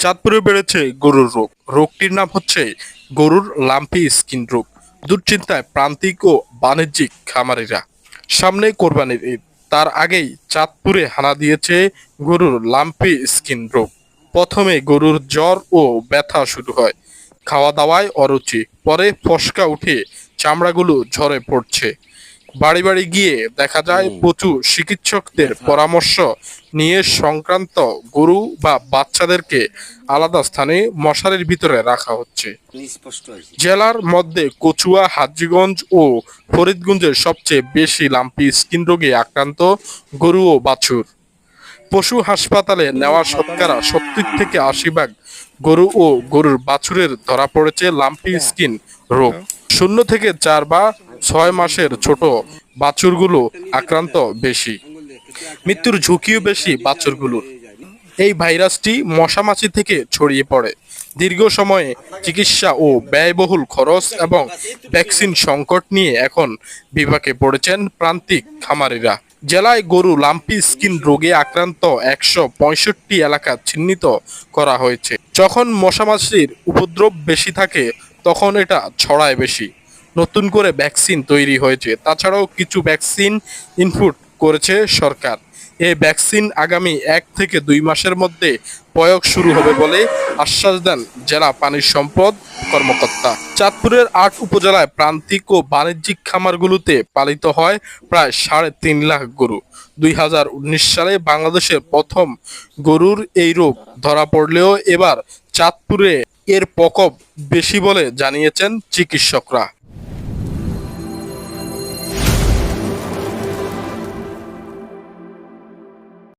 চাঁদপুরে বেড়েছে গরুর রোগ। রোগটির নাম হচ্ছে গরুর লাম্পি স্কিন রোগ। দুশ্চিন্তায় প্রান্তিক ও বাণিজ্যিক খামারিরা। সামনে কোরবানির ঈদ, তার আগেই চাঁদপুরে হানা দিয়েছে গরুর লাম্পি স্কিন রোগ। প্রথমে গরুর জ্বর ও ব্যথা শুরু হয়, খাওয়া দাওয়ায় অরুচি, পরে ফসকা উঠে চামড়াগুলো ঝরে পড়ছে। বাড়ি বাড়ি গিয়ে দেখা যায় প্রচুর চিকিৎসকদের পরামর্শ নিয়ে সংক্রান্ত গরু বা বাচ্চাদেরকে আলাদা স্থানে মশারির ভিতরে রাখা হচ্ছে। জেলার মধ্যে কচুয়া, হাজীগঞ্জ ও ফরিদগঞ্জের সবচেয়ে বেশি লাম্পি স্কিন রোগে আক্রান্ত গরু ও বাছুর। পশু হাসপাতালে নেওয়া শতকরা ৭০ থেকে ৮০ ভাগ গরু ও গরুর বাছুরের ধরা পড়েছে লাম্পি স্কিন রোগ। ০ থেকে ৪ বা ৬ মাসের ছোট বাছুরগুলো আক্রান্ত বেশি, মৃত্যুর ঝুঁকিও বেশি বাছুরগুলোর। এই ভাইরাসটি মশামাছি থেকে ছড়িয়ে পড়ে। দীর্ঘ সময়ে চিকিৎসা ও ব্যয়বহুল খরচ এবং ভ্যাকসিন সংকট নিয়ে এখন বিপাকে পড়েছেন প্রান্তিক খামারিরা। জেলায় গরু লাম্পি স্কিন রোগে আক্রান্ত ১৬৫ এলাকা চিহ্নিত করা হয়েছে। যখন মশামাছির উপদ্রব বেশি থাকে তখন এটা ছড়ায় বেশি। নতুন করে ভ্যাকসিন তৈরি হয়েছে, তাছাড়াও কিছু ভ্যাকসিন ইনপুট করেছে সরকার। এই ভ্যাকসিন আগামী ১ থেকে ২ মাসের মধ্যে প্রয়োগ শুরু হবে বলে আশ্বাস দেন জেলা পানি সম্পদ কর্মকর্তা। চাঁদপুরের ৮ উপজেলায় প্রান্তিক ও বাণিজ্যিক খামারগুলোতে পালিত হয় প্রায় ৩.৫ লাখ গরু। ২০১৯ সালে বাংলাদেশের প্রথম গরুর এই রোগ ধরা পড়লেও এবার চাঁদপুরে এর প্রকোপ বেশি বলে জানিয়েছেন চিকিৎসকরা।